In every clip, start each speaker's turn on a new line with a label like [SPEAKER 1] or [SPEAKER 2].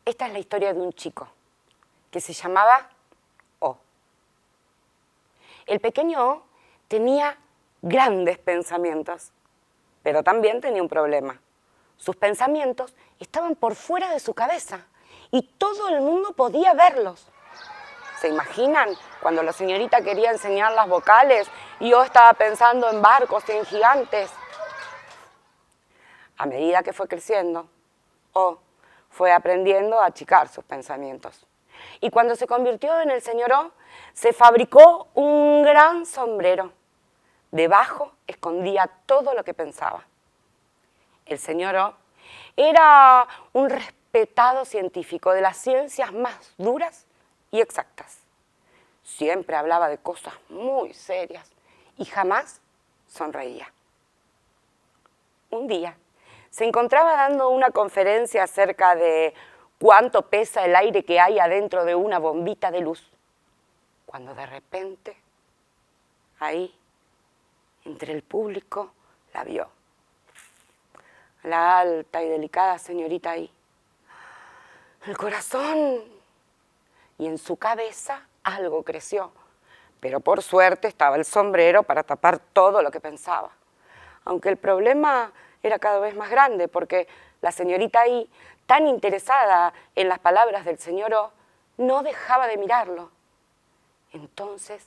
[SPEAKER 1] Esta es la historia de un chico que se llamaba O. El pequeño O tenía grandes pensamientos, pero también tenía un problema. Sus pensamientos estaban por fuera de su cabeza y todo el mundo podía verlos. ¿Se imaginan cuando la señorita quería enseñar las vocales y O estaba pensando en barcos y en gigantes? A medida que fue creciendo, O fue aprendiendo a achicar sus pensamientos. Y cuando se convirtió en el señor O, se fabricó un gran sombrero. Debajo escondía todo lo que pensaba. El señor O era un respetado científico de las ciencias más duras y exactas. Siempre hablaba de cosas muy serias y jamás sonreía. Un día se encontraba dando una conferencia acerca de cuánto pesa el aire que hay adentro de una bombita de luz, cuando de repente, ahí, entre el público, la vio. La alta y delicada señorita ahí. El corazón. Y en su cabeza algo creció, pero por suerte estaba el sombrero para tapar todo lo que pensaba. Aunque el problema era cada vez más grande, porque la señorita ahí, tan interesada en las palabras del señor O, no dejaba de mirarlo. Entonces,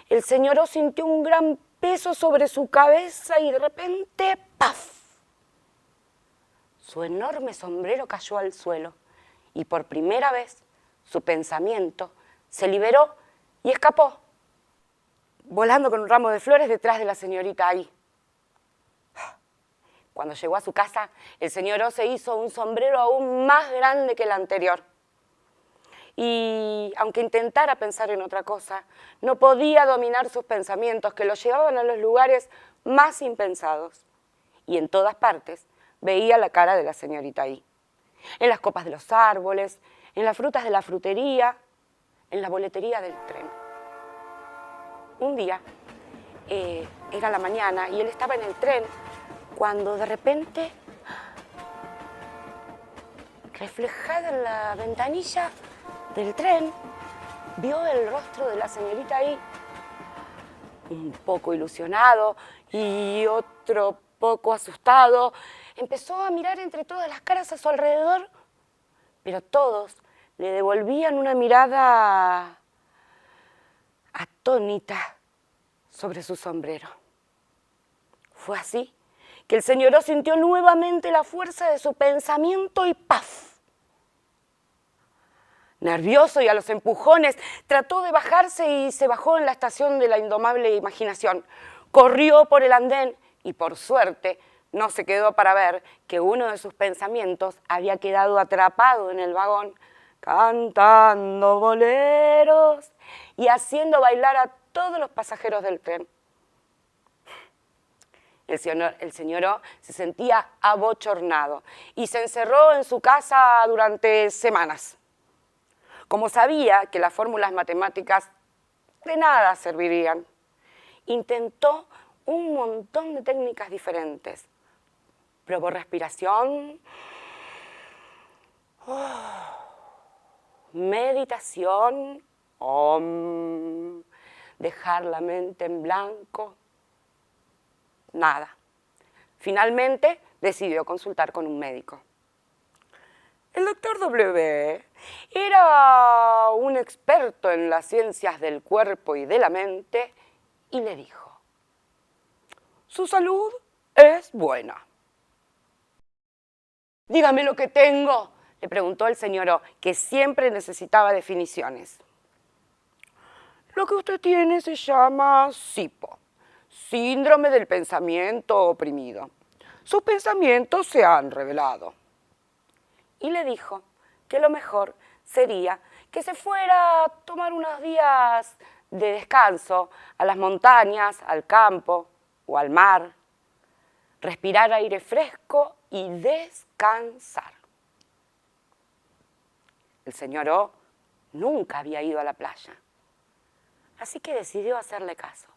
[SPEAKER 1] el señor O sintió un gran peso sobre su cabeza y de repente, ¡paf! Su enorme sombrero cayó al suelo y por primera vez su pensamiento se liberó y escapó, volando con un ramo de flores detrás de la señorita ahí. Cuando llegó a su casa, el señor O se hizo un sombrero aún más grande que el anterior. Y aunque intentara pensar en otra cosa, no podía dominar sus pensamientos que lo llevaban a los lugares más impensados. Y en todas partes veía la cara de la señorita ahí. En las copas de los árboles, en las frutas de la frutería, en la boletería del tren. Un día, era la mañana y él estaba en el tren cuando de repente, reflejada en la ventanilla del tren, vio el rostro de la señorita ahí, un poco ilusionado y otro poco asustado. Empezó a mirar entre todas las caras a su alrededor, pero todos le devolvían una mirada atónita sobre su sombrero. Fue así que el señor O sintió nuevamente la fuerza de su pensamiento y ¡paf! Nervioso y a los empujones, trató de bajarse y se bajó en la estación de la indomable imaginación. Corrió por el andén y por suerte no se quedó para ver que uno de sus pensamientos había quedado atrapado en el vagón, cantando boleros y haciendo bailar a todos los pasajeros del tren. El señor O se sentía abochornado y se encerró en su casa durante semanas. Como sabía que las fórmulas matemáticas de nada servirían, intentó un montón de técnicas diferentes. Probó respiración, meditación, dejar la mente en blanco. Nada. Finalmente decidió consultar con un médico. El doctor W era un experto en las ciencias del cuerpo y de la mente y le dijo: su salud es buena. Dígame lo que tengo, le preguntó el señor O, que siempre necesitaba definiciones. Lo que usted tiene se llama SIPO, síndrome del pensamiento oprimido. Sus pensamientos se han revelado. Y le dijo que lo mejor sería que se fuera a tomar unos días de descanso a las montañas, al campo o al mar, respirar aire fresco y descansar. El señor O nunca había ido a la playa, así que decidió hacerle caso.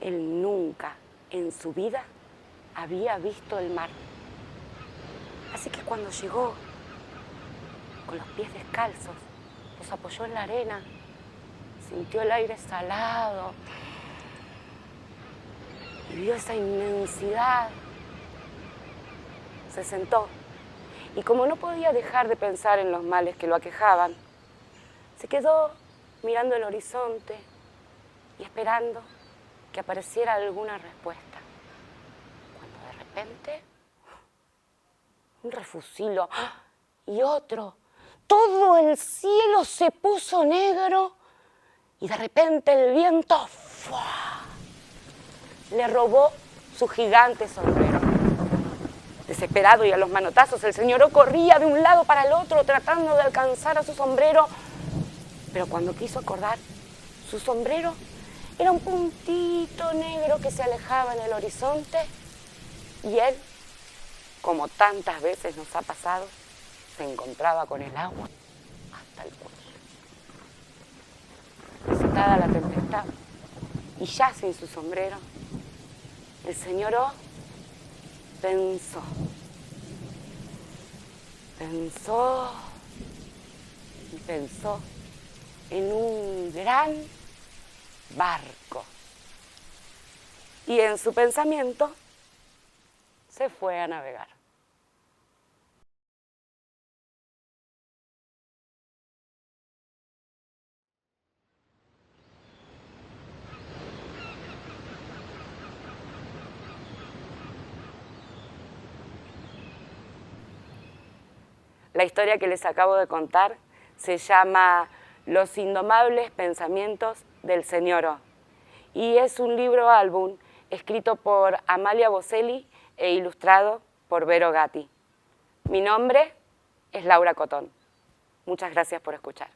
[SPEAKER 1] Él nunca en su vida había visto el mar. Así que cuando llegó, con los pies descalzos, los apoyó en la arena, sintió el aire salado y vio esa inmensidad. Se sentó y como no podía dejar de pensar en los males que lo aquejaban, se quedó mirando el horizonte y esperando que apareciera alguna respuesta. Cuando de repente, un refusilo y otro. Todo el cielo se puso negro y de repente el viento ¡fua! Le robó su gigante sombrero. Desesperado y a los manotazos, el señoró corría de un lado para el otro tratando de alcanzar a su sombrero. Pero cuando quiso acordar, su sombrero era un puntito negro que se alejaba en el horizonte y él, como tantas veces nos ha pasado, se encontraba con el agua hasta el cuello. Desatada la tempestad y ya sin su sombrero, el señor O pensó y pensó en un gran barco. Y en su pensamiento se fue a navegar. La historia que les acabo de contar se llama Los indomables pensamientos del señor O y es un libro álbum escrito por Amalia Boselli e ilustrado por Vero Gatti. Mi nombre es Laura Cotón. Muchas gracias por escuchar.